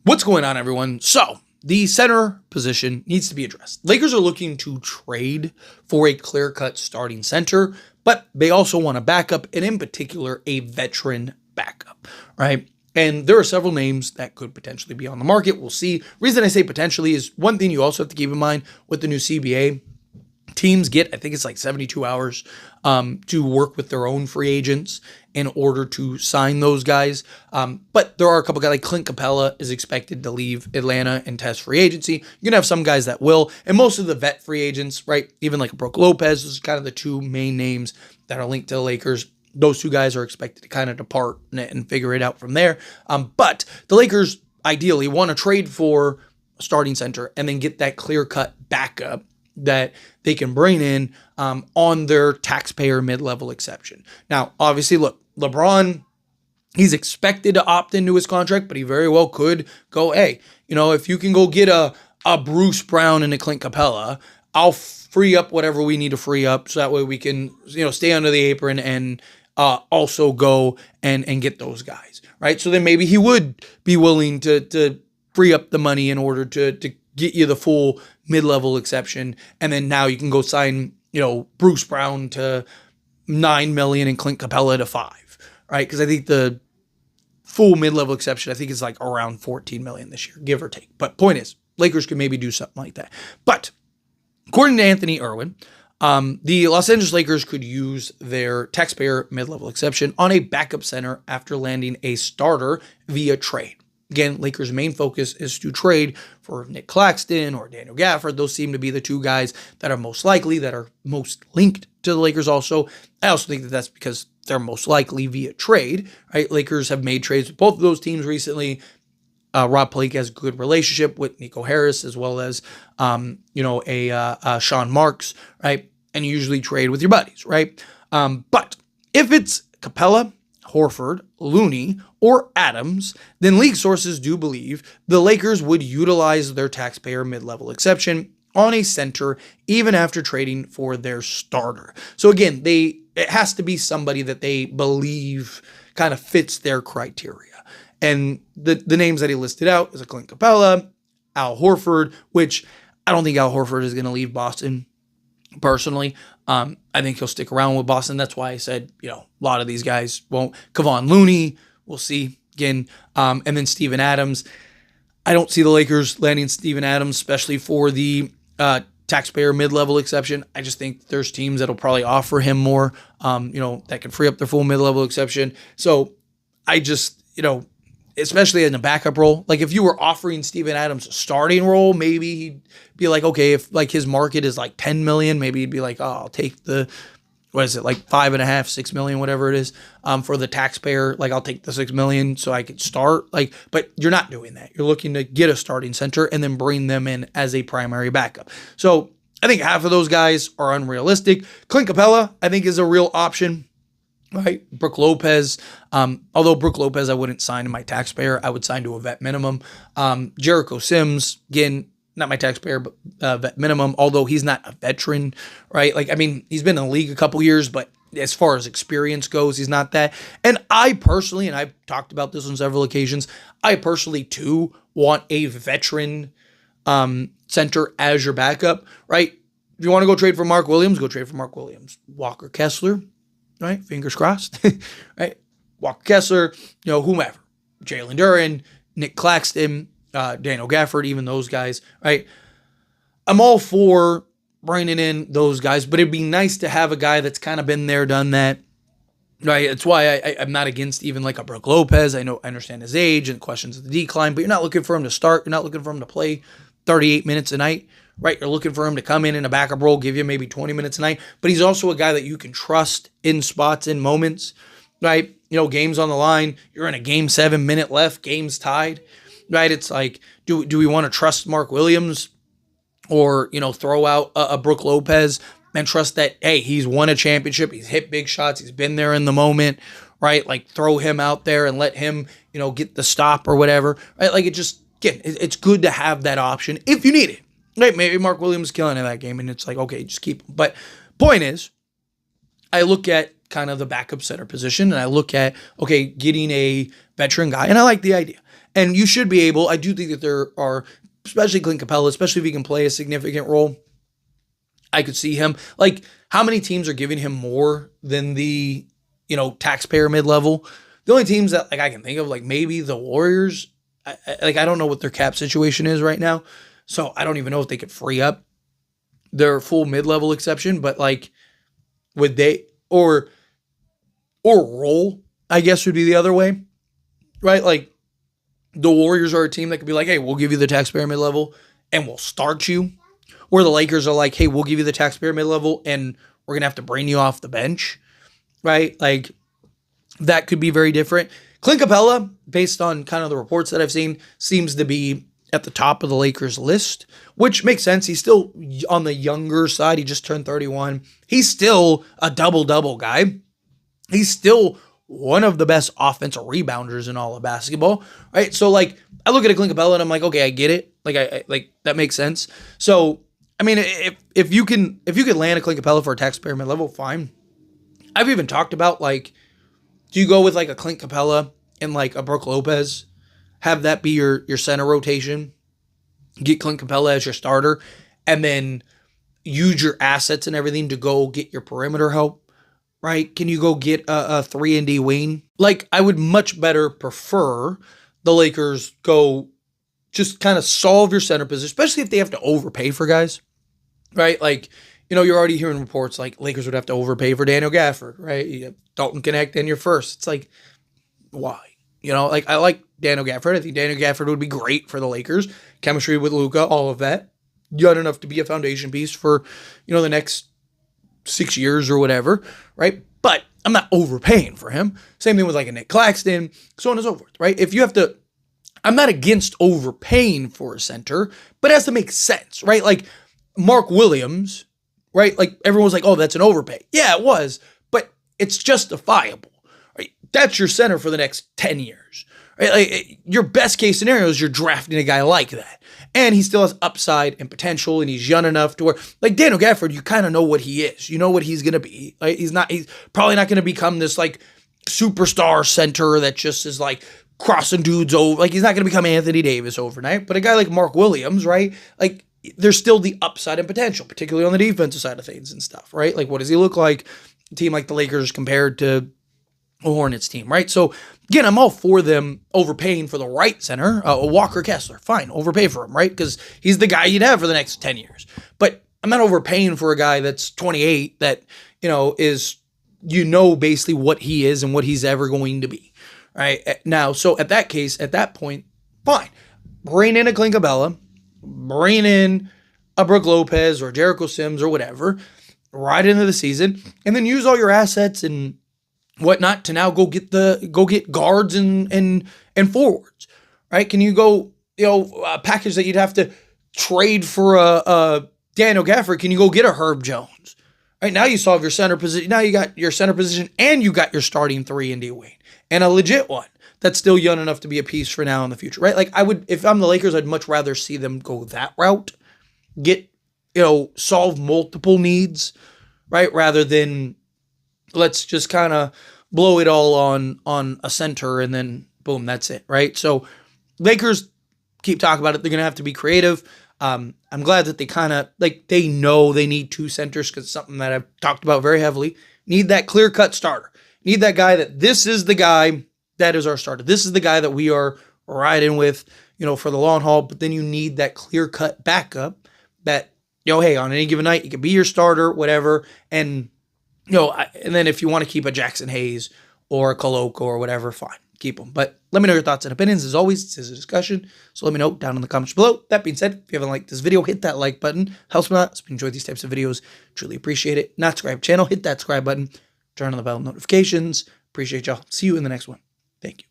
What's going on, everyone? So, the center position needs to be addressed. Lakers are looking to trade for a clear-cut starting center, but they also want a backup, and in particular, a veteran backup, right? And there are several names that could potentially be on the market. We'll see. Reason I say potentially is one thing you also have to keep in mind with the new CBA. Teams get, I think it's like 72 hours to work with their own free agents in order to sign those guys. But there are a couple guys like Clint Capella is expected to leave Atlanta and test free agency. You're going to have some guys that will, and most of the vet free agents, right? Even like Brook Lopez, those are kind of the two main names that are linked to the Lakers. Those two guys are expected to kind of depart and figure it out from there. But the Lakers ideally want to trade for a starting center and then get that clear-cut backup that they can bring in on their taxpayer mid-level exception. Now, obviously, look, LeBron, he's expected to opt into his contract, but he very well could go, hey, if you can go get a Bruce Brown and a Clint Capella, I'll free up whatever we need to free up so that way we can, stay under the apron and also go and get those guys, right? So then maybe he would be willing to free up the money in order to get you the full mid-level exception, and then now you can go sign, Bruce Brown to $9 million and Clint Capella to $5 million, right? Because I think the full mid-level exception, I think is like around $14 million this year, give or take. But point is, Lakers could maybe do something like that. But according to Anthony Irwin, the Los Angeles Lakers could use their taxpayer mid-level exception on a backup center after landing a starter via trade. Again, Lakers' main focus is to trade for Nick Claxton or Daniel Gafford. Those seem to be the two guys that are most likely, that are most linked to the Lakers also. I also think that that's because they're most likely via trade, right? Lakers have made trades with both of those teams recently. Rob Pelinka has a good relationship with Nico Harris as well as, Sean Marks, right? And you usually trade with your buddies, right? But if it's Capella, Horford, Looney, or Adams, then league sources do believe the Lakers would utilize their taxpayer mid-level exception on a center even after trading for their starter. So again, it has to be somebody that they believe kind of fits their criteria. And the names that he listed out is a Clint Capella, Al Horford, which I don't think Al Horford is going to leave Boston. Personally, I think he'll stick around with Boston. That's why I said, a lot of these guys won't. Kevon Looney, we'll see again. And then Steven Adams. I don't see the Lakers landing Steven Adams, especially for the taxpayer mid-level exception. I just think there's teams that'll probably offer him more, that can free up their full mid-level exception. So I just, especially in the backup role, like if you were offering Steven Adams a starting role, maybe he'd be like, okay, if like his market is like 10 million, maybe he'd be like, oh, I'll take the, like 5.5, 6 million, whatever it is, for the taxpayer. Like I'll take the 6 million so I could start. But you're not doing that. You're looking to get a starting center and then bring them in as a primary backup. So I think half of those guys are unrealistic. Clint Capella, I think, is a real option. Right, Brook Lopez. Although Brook Lopez, I wouldn't sign to my taxpayer. I would sign to a vet minimum. Jericho Sims, again, not my taxpayer, but vet minimum. Although he's not a veteran, right? He's been in the league a couple years, but as far as experience goes, he's not that. And I personally, and I've talked about this on several occasions, I personally too want a veteran center as your backup. Right? If you want to go trade for Mark Williams, go trade for Mark Williams. Walker Kessler. Right, fingers crossed. Right, Walker Kessler, whomever, Jalen Duren, Nick Claxton, Daniel Gafford, even those guys. Right, I'm all for bringing in those guys, but it'd be nice to have a guy that's kind of been there, done that. Right, that's why I'm not against even like a Brook Lopez. I understand his age and questions of the decline, but you're not looking for him to start. You're not looking for him to play 38 minutes a night. Right, you're looking for him to come in a backup role, give you maybe 20 minutes a night, but he's also a guy that you can trust in spots, in moments, right? Games on the line, you're in a game 7 minute left, game's tied, right? It's like, do we want to trust Mark Williams or, throw out a Brook Lopez and trust that, hey, he's won a championship, he's hit big shots, he's been there in the moment, right? Like throw him out there and let him, get the stop or whatever, right? Like it's good to have that option if you need it. Right, maybe Mark Williams is killing in that game, and it's like, okay, just keep him. But point is, I look at kind of the backup center position, and I look at, okay, getting a veteran guy, and I like the idea. And you should be able, I do think that there are, especially Clint Capella, especially if he can play a significant role, I could see him. Like, how many teams are giving him more than the, taxpayer mid-level? The only teams that I can think of, maybe the Warriors. I don't know what their cap situation is right now, so I don't even know if they could free up their full mid-level exception. But would they or roll? I guess would be the other way, right? The Warriors are a team that could be like, hey, we'll give you the taxpayer mid-level and we'll start you. Or the Lakers are like, hey, we'll give you the taxpayer mid-level and we're going to have to bring you off the bench, right? That could be very different. Clint Capella, based on kind of the reports that I've seen, seems to be at the top of the Lakers list, which makes sense. He's still on the younger side. He just turned 31. He's still a double-double guy. He's still one of the best offensive rebounders in all of basketball, right? So, I look at a Clint Capella and I'm like, okay, I get it. I that makes sense. So, I mean, if you could land a Clint Capella for a taxpayer mid-level, fine. I've even talked about, do you go with a Clint Capella and a Brook Lopez, have that be your center rotation, get Clint Capella as your starter, and then use your assets and everything to go get your perimeter help, right? Can you go get a 3-and-D wing? I would much better prefer the Lakers go just kind of solve your center position, especially if they have to overpay for guys, right? You're already hearing reports Lakers would have to overpay for Daniel Gafford, right? You have Dalton Connect in your first. It's why? I like Daniel Gafford. I think Daniel Gafford would be great for the Lakers. Chemistry with Luka, all of that. Young enough to be a foundation piece for, the next 6 years or whatever, right? But I'm not overpaying for him. Same thing with a Nick Claxton, so on and so forth, right? If you have to, I'm not against overpaying for a center, but it has to make sense, right? Mark Williams, right? Everyone was like, oh, that's an overpay. Yeah, it was, but it's justifiable, right? That's your center for the next 10 years, right? Your best case scenario is you're drafting a guy like that. And he still has upside and potential, and he's young enough to where, Daniel Gafford, you kind of know what he is. You know what he's going to be. He's probably not going to become this, superstar center that just is, crossing dudes over. He's not going to become Anthony Davis overnight. But a guy like Mark Williams, right? There's still the upside and potential, particularly on the defensive side of things and stuff, right? What does he look like? A team like the Lakers compared to a Hornets team, right? So, again, I'm all for them overpaying for the right center. Walker Kessler, fine, overpay for him, right? Because he's the guy you'd have for the next 10 years. But I'm not overpaying for a guy that's 28 that, is, basically what he is and what he's ever going to be, right? Now, so at that point, fine. Bring in a Clint Capella, bring in a Brook Lopez or Jericho Sims or whatever, right into the season, and then use all your assets and whatnot to now go get guards and forwards, right? Can you go, a package that you'd have to trade for a Daniel Gafford? Can you go get a Herb Jones? Right now you solve your center position. Now you got your center position and you got your starting 3-and-D wing and a legit one that's still young enough to be a piece for now in the future, right? I would, if I'm the Lakers, I'd much rather see them go that route, get, solve multiple needs, right? Rather than let's just kind of blow it all on a center and then boom, that's it, right? So Lakers keep talking about it. They're going to have to be creative. I'm glad that they kind of, they know they need two centers because it's something that I've talked about very heavily. Need that clear-cut starter. Need that guy that this is the guy that is our starter. This is the guy that we are riding with, for the long haul. But then you need that clear-cut backup that, hey, on any given night, he could be your starter, whatever. And, and then if you want to keep a Jackson Hayes or a Koloko or whatever, fine, keep them. But let me know your thoughts and opinions. As always, this is a discussion, so let me know down in the comments below. That being said, if you haven't liked this video, hit that like button. Helps me out. If you enjoy these types of videos, truly appreciate it. Not subscribe channel, hit that subscribe button. Turn on the bell notifications. Appreciate y'all. See you in the next one. Thank you.